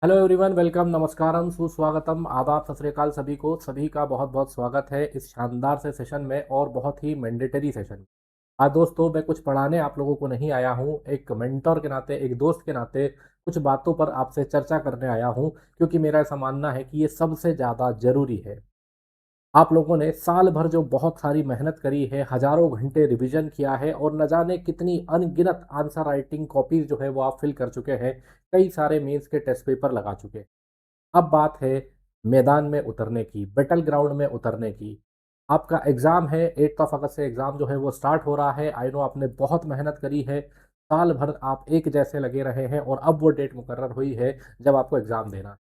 Hello everyone, welcome, नमस्कारम, सुस्वागतम, आदाब, सत श्री अकाल सभी को। सभी का बहुत बहुत स्वागत है इस शानदार से सेशन में और बहुत ही मैंडेटरी सेशन। आज दोस्तों मैं कुछ पढ़ाने आप लोगों को नहीं आया हूँ, एक मेंटर के नाते, एक दोस्त के नाते कुछ बातों पर आपसे चर्चा करने आया हूँ, क्योंकि मेरा ऐसा मानना है कि ये सबसे ज़्यादा ज़रूरी है। आप लोगों ने साल भर जो बहुत सारी मेहनत करी है, हजारों घंटे रिवीजन किया है और न जाने कितनी अनगिनत आंसर राइटिंग कॉपीज जो है वो आप फिल कर चुके हैं, कई सारे मेंस के टेस्ट पेपर लगा चुके हैं। अब बात है मैदान में उतरने की, बैटल ग्राउंड में उतरने की। आपका एग्ज़ाम है, 8 ऑफ अगस्त से एग्ज़ाम जो है वो स्टार्ट हो रहा है। आई नो आपने बहुत मेहनत करी है, साल भर आप एक जैसे लगे रहे हैं और अब वो डेट मुकर्रर हुई है जब आपको एग्ज़ाम देना है।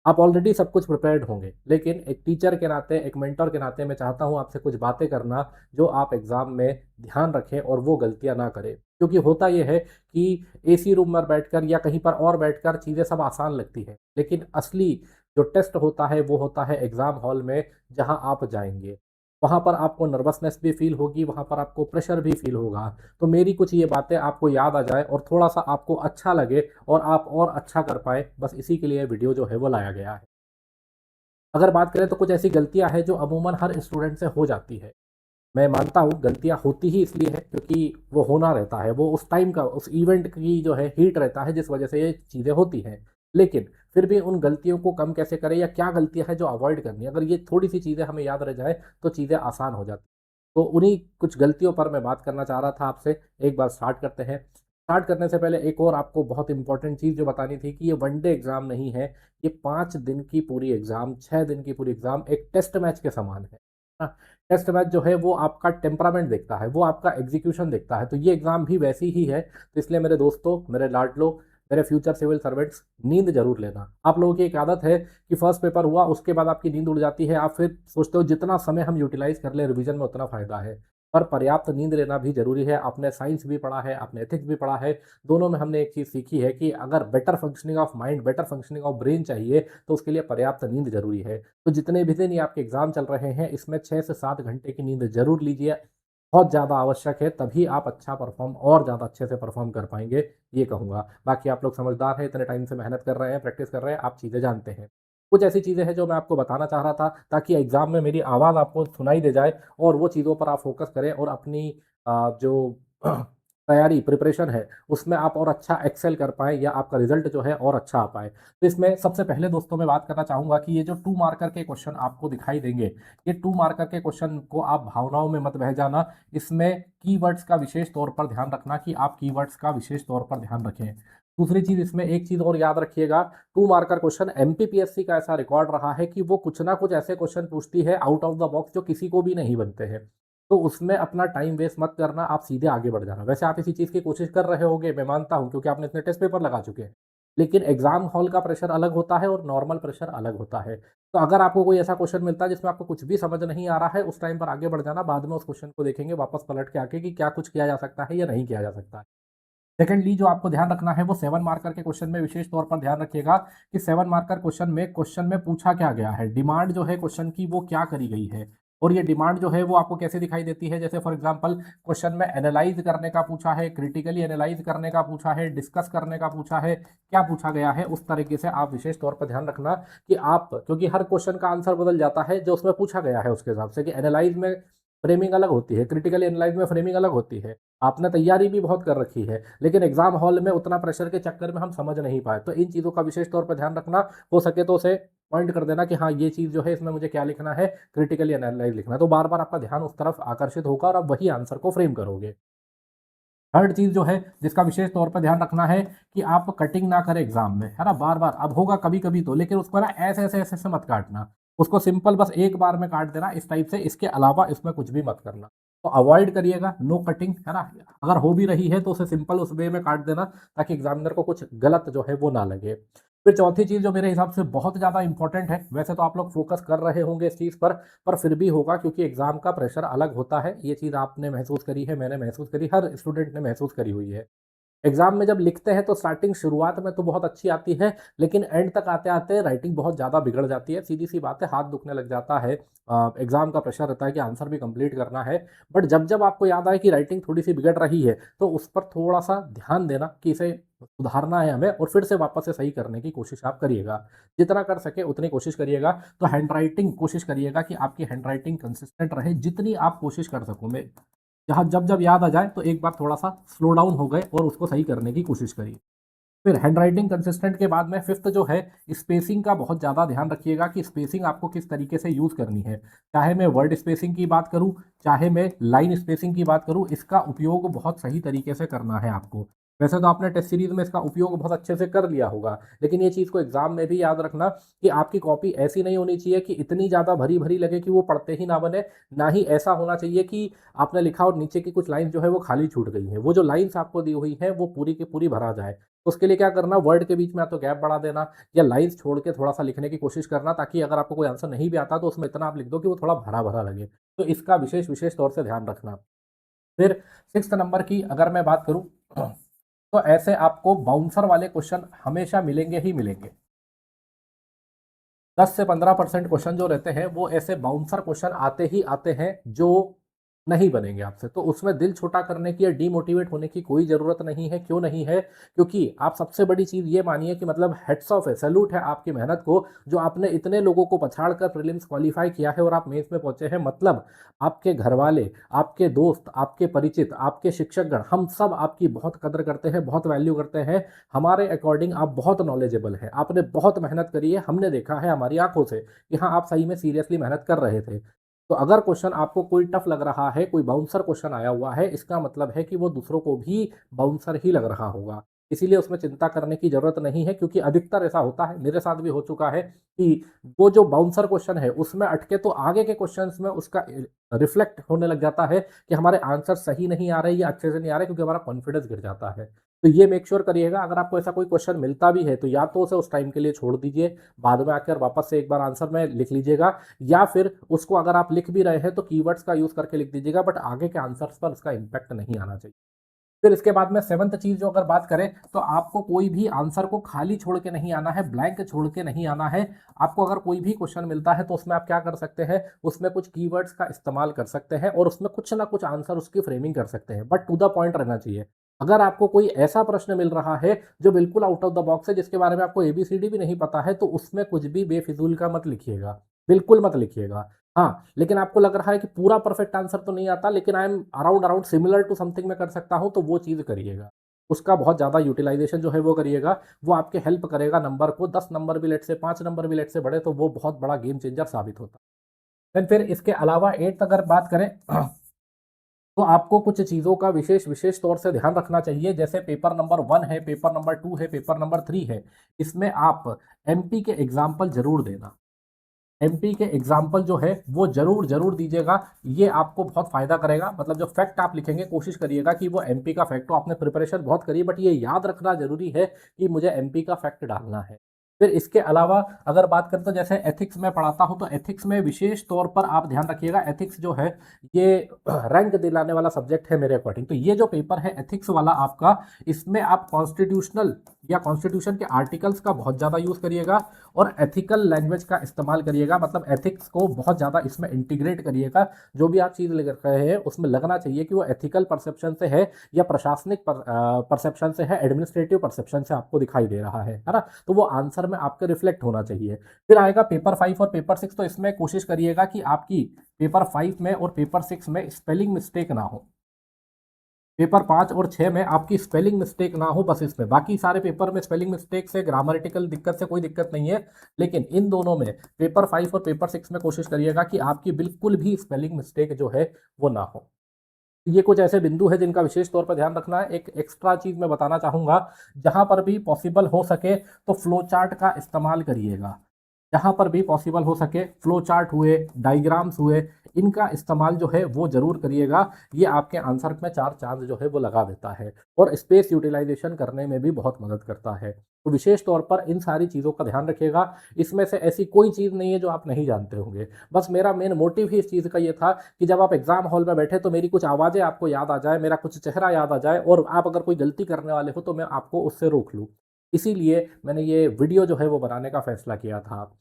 आप ऑलरेडी सब कुछ प्रिपेयर्ड होंगे, लेकिन एक टीचर के नाते, एक मेंटर के नाते मैं चाहता हूँ आपसे कुछ बातें करना जो आप एग्ज़ाम में ध्यान रखें और वो गलतियाँ ना करें। क्योंकि होता ये है कि एसी रूम में बैठकर या कहीं पर और बैठकर चीज़ें सब आसान लगती हैं, लेकिन असली जो टेस्ट होता है वो होता है एग्ज़ाम हॉल में, जहाँ आप जाएँगे। वहाँ पर आपको नर्वसनेस भी फ़ील होगी, वहाँ पर आपको प्रेशर भी फ़ील होगा। तो मेरी कुछ ये बातें आपको याद आ जाए और थोड़ा-सा आपको अच्छा लगे और आप और अच्छा कर पाएँ, बस इसी के लिए वीडियो जो है वो लाया गया है। अगर बात करें तो कुछ ऐसी गलतियाँ हैं जो अमूमन हर स्टूडेंट से हो जाती है। मैं मानता हूँ गलतियाँ होती ही इसलिए है क्योंकि वो होना रहता है, वो उस टाइम का, उस इवेंट की जो है हीट रहता है जिस वजह से ये चीज़ें होती हैं। लेकिन फिर भी उन गलतियों को कम कैसे करें या क्या गलतियाँ हैं जो अवॉइड करनी है, अगर ये थोड़ी-सी चीज़ें हमें याद रह जाए तो चीज़ें आसान हो जाती। तो उन्हीं कुछ गलतियों पर मैं बात करना चाह रहा था आपसे। एक बार स्टार्ट करते हैं। स्टार्ट करने से पहले एक और आपको बहुत इंपॉर्टेंट चीज़ जो बतानी थी कि ये वन डे एग्ज़ाम नहीं है, ये 5 दिन की पूरी एग्ज़ाम, 6 दिन की पूरी एग्ज़ाम एक टेस्ट मैच के समान है। हाँ, टेस्ट मैच जो है वो आपका टेम्परामेंट देखता है, वो आपका एग्जीक्यूशन देखता है, तो ये एग्ज़ाम भी वैसी ही है। तो इसलिए मेरे दोस्तों, मेरे लाडलो, मेरे फ्यूचर सिविल सर्वेंट्स, नींद ज़रूर लेना। आप लोगों की एक आदत है कि फर्स्ट पेपर हुआ उसके बाद आपकी नींद उड़ जाती है, आप फिर सोचते हो जितना समय हम यूटिलाइज़ कर लें रिवीजन में उतना फ़ायदा है। पर पर्याप्त नींद लेना भी ज़रूरी है। आपने साइंस भी पढ़ा है, आपने एथिक्स भी पढ़ा है, दोनों में हमने एक चीज़ सीखी है कि अगर better functioning of mind, better functioning of brain चाहिए, तो उसके लिए पर्याप्त नींद ज़रूरी है। तो जितने भी दिन ये आपके एग्ज़ाम चल रहे हैं, इसमें 6 से 7 घंटे की नींद ज़रूर लीजिए। बहुत ज़्यादा आवश्यक है, तभी आप अच्छा परफ़ॉर्म और ज़्यादा अच्छे से परफ़ॉर्म कर पाएँगे, ये कहूँगा। बाकी आप लोग समझदार हैं, इतने टाइम से मेहनत कर रहे हैं, प्रैक्टिस कर रहे हैं, आप चीज़ें जानते हैं। कुछ ऐसी चीज़ें हैं जो मैं आपको बताना चाह रहा था, ताकि एग्ज़ाम में मेरी आवाज़ आपको सुनाई दे जाए और वो चीज़ों पर आप फ़ोकस करें और अपनी जो तैयारी, प्रिपरेशन है, उसमें आप और अच्छा एक्सेल कर पाएँ या आपका रिज़ल्ट जो है और अच्छा आ पाए। तो इसमें सबसे पहले दोस्तों मैं बात करना चाहूँगा कि ये जो 2 मार्कर के क्वेश्चन आपको दिखाई देंगे, ये 2 मार्कर के क्वेश्चन को आप भावनाओं में मत बह जाना। इसमें कीवर्ड्स का विशेष तौर पर ध्यान रखना कि आप कीवर्ड्स का विशेष तौर पर ध्यान रखें। दूसरी चीज़, इसमें एक चीज़ और याद रखिएगा, 2 मार्कर क्वेश्चन एमपीपीएससी का ऐसा रिकॉर्ड रहा है कि वो कुछ ना कुछ ऐसे क्वेश्चन पूछती है आउट ऑफ द बॉक्स जो किसी को भी नहीं बनते हैं। तो उसमें अपना टाइम वेस्ट मत करना, आप सीधे आगे बढ़ जाना। वैसे आप इसी चीज़ की कोशिश कर रहे होंगे, मैं मानता हूँ, क्योंकि आपने इतने टेस्ट पेपर लगा चुके हैं। लेकिन एग्ज़ाम हॉल का प्रेशर अलग होता है और नॉर्मल प्रेशर अलग होता है। तो अगर आपको कोई ऐसा क्वेश्चन मिलता है जिसमें आपको कुछ भी समझ नहीं आ रहा है, उस टाइम पर आगे बढ़ जाना, बाद में उस क्वेश्चन को देखेंगे वापस पलट के आके कि क्या कुछ किया जा सकता है या नहीं किया जा सकता है। सेकंडली जो आपको ध्यान रखना है वो 7 मार्कर के क्वेश्चन में विशेष तौर पर ध्यान रखिएगा कि 7 मार्कर क्वेश्चन में पूछा क्या गया है, डिमांड जो है क्वेश्चन की वो क्या करी गई है। और ये डिमांड जो है वो आपको कैसे दिखाई देती है, जैसे फॉर एग्जांपल क्वेश्चन में एनालाइज करने का पूछा है, क्रिटिकली एनालाइज करने का पूछा है, डिस्कस करने का पूछा है, क्या पूछा गया है, उस तरीके से आप विशेष तौर पर ध्यान रखना कि आप, क्योंकि हर क्वेश्चन का आंसर बदल जाता है जो उसमें पूछा गया है उसके हिसाब से, कि एनालाइज में फ्रेमिंग अलग होती है, क्रिटिकली एनालाइज में फ्रेमिंग अलग होती है। आपने तैयारी भी बहुत कर रखी है, लेकिन एग्जाम हॉल में उतना प्रेशर के चक्कर में हम समझ नहीं पाए। तो इन चीज़ों का विशेष तौर पर ध्यान रखना, हो सके तो उसे पॉइंट कर देना कि हाँ, ये चीज़ जो है इसमें मुझे क्या लिखना है, क्रिटिकली एनालाइज लिखना है। तो बार बार आपका ध्यान उस तरफ आकर्षित होगा और आप वही आंसर को फ्रेम करोगे। थर्ड चीज़ जो है जिसका विशेष तौर पर ध्यान रखना है कि आप कटिंग ना करें एग्जाम में, है ना। बार बार अब होगा कभी कभी तो, लेकिन उसको ना ऐसे ऐसे ऐसे ऐसे मत काटना। उसको सिंपल बस एक बार में काट देना इस टाइप से, इसके अलावा इसमें कुछ भी मत करना। तो अवॉइड करिएगा, नो कटिंग, है ना। अगर हो भी रही है तो उसे सिंपल उस वे में काट देना, ताकि एग्जामिनर को कुछ गलत जो है वो ना लगे। फिर चौथी चीज़ जो मेरे हिसाब से बहुत ज़्यादा इंपॉर्टेंट है, वैसे तो आप लोग फोकस कर रहे होंगे इस चीज़ पर फिर भी होगा, क्योंकि एग्ज़ाम का प्रेशर अलग होता है। ये चीज़ आपने महसूस करी है, मैंने महसूस करी, हर स्टूडेंट ने महसूस करी हुई है। एग्जाम में जब लिखते हैं तो स्टार्टिंग शुरुआत में तो बहुत अच्छी आती है, लेकिन एंड तक आते आते राइटिंग बहुत ज़्यादा बिगड़ जाती है। सीधी सी बात है, हाथ दुखने लग जाता है। एग्जाम का प्रेशर रहता है कि आंसर भी कंप्लीट करना है। बट जब जब आपको याद आए कि राइटिंग थोड़ी सी बिगड़ रही है, तो उस पर थोड़ा सा ध्यान देना कि इसे सुधारना है हमें, और फिर से वापस से सही करने की कोशिश आप करिएगा। जितना कर सके उतनी कोशिश करिएगा। तो हैंड राइटिंग कोशिश करिएगा कि आपकी हैंड राइटिंग कंसिस्टेंट रहे, जितनी आप कोशिश कर सको। मैं जहाँ जब जब याद आ जाए तो एक बार थोड़ा सा स्लो डाउन हो गए और उसको सही करने की कोशिश करिए। फिर हैंड राइटिंग कंसिस्टेंट के बाद में फिफ्थ जो है, स्पेसिंग का बहुत ज़्यादा ध्यान रखिएगा कि स्पेसिंग आपको किस तरीके से यूज़ करनी है। चाहे मैं वर्ड स्पेसिंग की बात करूँ, चाहे मैं लाइन स्पेसिंग की बात करूँ, इसका उपयोग बहुत सही तरीके से करना है आपको। वैसे तो आपने टेस्ट सीरीज में इसका उपयोग बहुत अच्छे से कर लिया होगा, लेकिन ये चीज़ को एग्जाम में भी याद रखना कि आपकी कॉपी ऐसी नहीं होनी चाहिए कि इतनी ज़्यादा भरी भरी लगे कि वो पढ़ते ही ना बने। ना ही ऐसा होना चाहिए कि आपने लिखा और नीचे की कुछ लाइन जो है वो खाली छूट गई है। वो जो लाइन्स आपको दी हुई है वो पूरी की पूरी भरा जाए। उसके लिए क्या करना, वर्ड के बीच में या तो गैप बढ़ा देना, या लाइन्स छोड़ के थोड़ा-सा लिखने की कोशिश करना, ताकि अगर आपको कोई आंसर नहीं भी आता तो उसमें इतना आप लिख दो कि वो थोड़ा भरा-भरा लगे। तो इसका विशेष विशेष तौर से ध्यान रखना। फिर 6th नंबर की अगर मैं बात करूँ, तो ऐसे आपको बाउंसर वाले क्वेश्चन हमेशा मिलेंगे ही मिलेंगे। 10 से 15% क्वेश्चन जो रहते हैं वो ऐसे बाउंसर क्वेश्चन आते ही आते हैं जो नहीं बनेंगे आपसे। तो उसमें दिल छोटा करने की या डीमोटिवेट होने की कोई ज़रूरत नहीं है। क्यों नहीं है? क्योंकि आप सबसे बड़ी चीज़ ये मानिए कि मतलब हैट्स ऑफ है, सैल्यूट है आपकी मेहनत को, जो आपने इतने लोगों को पछाड़ कर प्रीलिम्स क्वालीफाई किया है और आप मेंस में पहुंचे हैं। मतलब आपके घरवाले, आपके दोस्त, आपके परिचित, आपके शिक्षकगण, हम सब आपकी बहुत कदर करते हैं, बहुत वैल्यू करते हैं। हमारे अकॉर्डिंग आप बहुत नॉलेजेबल हैं, आपने बहुत मेहनत करी है, हमने देखा है हमारी आंखों से कि हाँ, आप सही में सीरियसली मेहनत कर रहे थे। तो अगर क्वेश्चन आपको कोई टफ लग रहा है, कोई बाउंसर क्वेश्चन आया हुआ है, इसका मतलब है कि वो दूसरों को भी बाउंसर ही लग रहा होगा। इसीलिए उसमें चिंता करने की ज़रूरत नहीं है, क्योंकि अधिकतर ऐसा होता है, मेरे साथ भी हो चुका है कि वो जो बाउंसर क्वेश्चन है उसमें अटके तो आगे के क्वेश्चंस में उसका रिफ्लेक्ट होने लग जाता है कि हमारे आंसर सही नहीं आ रहे या अच्छे से नहीं आ रहे, क्योंकि हमारा कॉन्फिडेंस गिर जाता है। तो ये मेक श्योर करिएगा, अगर आपको ऐसा कोई क्वेश्चन मिलता भी है तो या तो उसे उस टाइम के लिए छोड़ दीजिए, बाद में आकर वापस से एक बार आंसर में लिख लीजिएगा, या फिर उसको अगर आप लिख भी रहे हैं तो कीवर्ड्स का यूज़ करके लिख दीजिएगा, बट आगे के आंसर्स पर उसका इम्पैक्ट नहीं आना चाहिए। फिर इसके बाद में 7th चीज़ जो अगर बात करें, तो आपको कोई भी आंसर को खाली छोड़ के नहीं आना है, ब्लैंक छोड़ के नहीं आना है। आपको अगर कोई भी क्वेश्चन मिलता है तो उसमें आप क्या कर सकते हैं, उसमें कुछ कीवर्ड्स का इस्तेमाल कर सकते हैं और उसमें कुछ ना कुछ आंसर उसकी फ्रेमिंग कर सकते हैं, बट टू द पॉइंट रहना चाहिए। अगर आपको कोई ऐसा प्रश्न मिल रहा है जो बिल्कुल आउट ऑफ द बॉक्स है, जिसके बारे में आपको एबीसीडी भी नहीं पता है, तो उसमें कुछ भी बेफिजूल का मत लिखिएगा, बिल्कुल मत लिखिएगा। हाँ, लेकिन आपको लग रहा है कि पूरा परफेक्ट आंसर तो नहीं आता, लेकिन I am around around similar to something मैं कर सकता हूँ, तो वो चीज़ करिएगा। उसका बहुत ज़्यादा यूटिलाइज़ेशन जो है वो करिएगा, वो आपके हेल्प करेगा नंबर को 10 नंबर भी लेट से 5 नंबर भी लेट से बढ़े तो वो बहुत बड़ा गेम चेंजर साबित होता है। देन फिर इसके अलावा 8th अगर बात करें, तो आपको कुछ चीज़ों का विशेष विशेष तौर से ध्यान रखना चाहिए। जैसे पेपर नंबर 1 है, पेपर नंबर 2 है, पेपर नंबर 3 है, इसमें आप एमपी के एग्ज़ाम्पल ज़रूर देना। एमपी के एग्जाम्पल जो है वो ज़रूर ज़रूर दीजिएगा। ये आपको बहुत फ़ायदा करेगा। मतलब जो फैक्ट आप लिखेंगे कोशिश करिएगा कि वो एमपी का फैक्ट हो। आपने प्रिपरेशन बहुत करी, बट ये याद रखना ज़रूरी है कि मुझे एमपी का फैक्ट डालना है। फिर इसके अलावा अगर बात करें तो जैसे एथिक्स में पढ़ाता हूँ, तो एथिक्स में विशेष तौर पर आप ध्यान रखिएगा। एथिक्स जो है ये रैंक दिलाने वाला सब्जेक्ट है मेरे अकॉर्डिंग। तो ये जो पेपर है एथिक्स वाला आपका, इसमें आप कॉन्स्टिट्यूशनल या कॉन्स्टिट्यूशन के आर्टिकल्स का बहुत ज़्यादा यूज़ करिएगा और एथिकल लैंग्वेज का इस्तेमाल करिएगा। मतलब एथिक्स को बहुत ज़्यादा इसमें इंटीग्रेट करिएगा। जो भी आप चीज़ लिख रहे हैं उसमें लगना चाहिए कि वो एथिकल परसेप्शन से है या प्रशासनिक परसेप्शन से है, एडमिनिस्ट्रेटिव परसेप्शन से आपको दिखाई दे रहा है ना? तो वो आंसर में आपके रिफ्लेक्ट होना चाहिए। फिर आएगा पेपर 5 और पेपर 6। तो इसमें कोशिश करिएगा कि आपकी पेपर 5 में और पेपर 6 में स्पेलिंग मिस्टेक ना हो। पेपर 5 और 6 में आपकी स्पेलिंग मिस्टेक ना हो, बस इसमें। बाकी सारे पेपर में स्पेलिंग मिस्टेक से, ग्रामेटिकल दिक्कत से कोई दिक्कत नहीं है, लेकिन इन दोनों में पेपर 5 और पेपर 6 में कोशिश करिएगा कि आपकी बिल्कुल भी स्पेलिंग मिस्टेक जो है वो ना हो। ये कुछ ऐसे बिंदु है जिनका विशेष तौर पर ध्यान रखना है। एक एक्स्ट्रा चीज़ मैं बताना चाहूँगा, जहाँ पर भी पॉसिबल हो सके तो फ्लो चार्ट का इस्तेमाल करिएगा। जहाँ पर भी पॉसिबल हो सके फ्लो चार्ट हुए, डायग्राम्स हुए, इनका इस्तेमाल जो है वो ज़रूर करिएगा। ये आपके आंसर में 4 चाँद जो है वो लगा देता है और स्पेस यूटिलाइज़ेशन करने में भी बहुत मदद करता है। तो विशेष तौर पर इन सारी चीज़ों का ध्यान रखिएगा। इसमें से ऐसी कोई चीज़ नहीं है जो आप नहीं जानते होंगे। बस मेरा मेन मोटिव ही इस चीज़ का ये था कि जब आप एग्ज़ाम हॉल में बैठे तो मेरी कुछ आवाज़ें आपको याद आ जाए, मेरा कुछ चेहरा याद आ जाए और आप अगर कोई गलती करने वाले हो तो मैं आपको उससे रोक लूँ। इसीलिए मैंने ये वीडियो जो है वो बनाने का फ़ैसला किया था।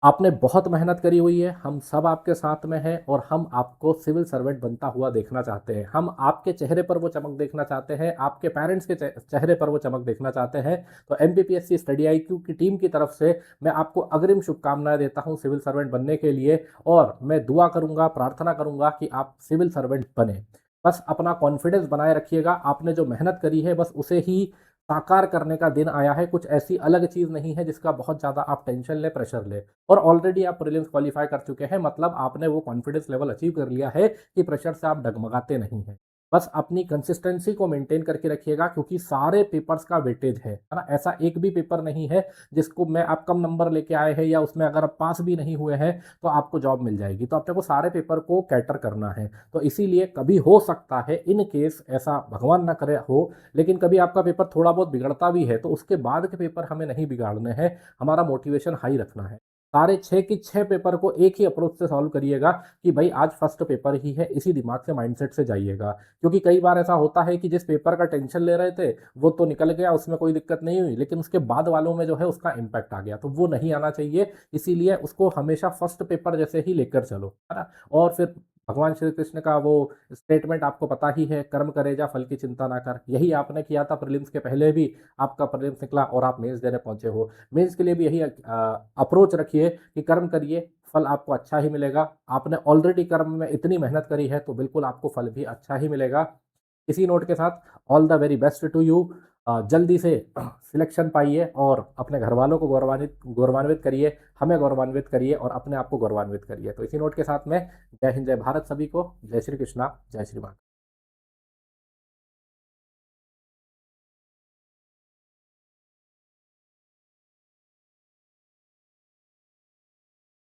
आपने बहुत मेहनत करी हुई है, हम सब आपके साथ में हैं और हम आपको सिविल सर्वेंट बनता हुआ देखना चाहते हैं। हम आपके चेहरे पर वो चमक देखना चाहते हैं, आपके पेरेंट्स के चेहरे पर वो चमक देखना चाहते हैं। तो एमपीपीएससी स्टडी आईक्यू की टीम की तरफ से मैं आपको अग्रिम शुभकामनाएँ देता हूँ सिविल सर्वेंट बनने के लिए और मैं दुआ करूँगा, प्रार्थना करूँगा कि आप सिविल सर्वेंट बनें। बस अपना कॉन्फिडेंस बनाए रखिएगा, आपने जो मेहनत करी है बस उसे ही साकार करने का दिन आया है, कुछ ऐसी अलग चीज़ नहीं है जिसका बहुत ज़्यादा आप टेंशन लें, प्रेशर लें। और ऑलरेडी आप प्रीलिम्स क्वालीफाई कर चुके हैं, मतलब आपने वो कॉन्फिडेंस लेवल अचीव कर लिया है कि प्रेशर से आप डगमगाते नहीं हैं। बस अपनी कंसिस्टेंसी को मेंटेन करके रखिएगा क्योंकि सारे पेपर्स का वेटेज है ना? ऐसा एक भी पेपर नहीं है जिसको मैं आप कम नंबर लेके आए हैं या उसमें अगर आप पास भी नहीं हुए हैं तो आपको जॉब मिल जाएगी। तो अपने को सारे पेपर को कैटर करना है। तो इसीलिए कभी हो सकता है इन केस ऐसा भगवान ना करे हो, लेकिन कभी आपका पेपर थोड़ा बहुत बिगड़ता भी है तो उसके बाद के पेपर हमें नहीं बिगाड़ने हैं, हमारा मोटिवेशन हाई रखना है। सारे 6 के 6 पेपर को एक ही अप्रोच से सॉल्व करिएगा कि भाई आज फर्स्ट पेपर ही है, इसी दिमाग से माइंडसेट से जाइएगा। क्योंकि कई बार ऐसा होता है कि जिस पेपर का टेंशन ले रहे थे, वो तो निकल गया, उसमें कोई दिक्कत नहीं हुई, लेकिन उसके बाद वालों में जो है उसका इम्पैक्ट आ गया, तो वो नहीं आना चाहिए। इसीलिए उसको हमेशा फर्स्ट पेपर जैसे ही लेकर चलो, है ना? और फिर भगवान श्री कृष्ण का वो स्टेटमेंट आपको पता ही है, कर्म करे जा फल की चिंता ना कर। यही आपने किया था प्रीलिम्स के पहले भी, आपका प्रीलिम्स निकला और आप मेंस देने पहुंचे हो। मेंस के लिए भी यही अप्रोच रखिए कि कर्म करिए, फल आपको अच्छा ही मिलेगा। आपने ऑलरेडी कर्म में इतनी मेहनत करी है तो बिल्कुल आपको फल भी अच्छा ही मिलेगा। इसी नोट के साथ all the very best to you. जल्दी से सिलेक्शन पाइए और अपने घर वालों को गौरवान्वित करिए, हमें गौरवान्वित करिए और अपने आप को गौरवान्वित करिए। तो इसी नोट के साथ में जय हिंद, जय भारत सभी को। जय श्री कृष्णा, जय श्री राम।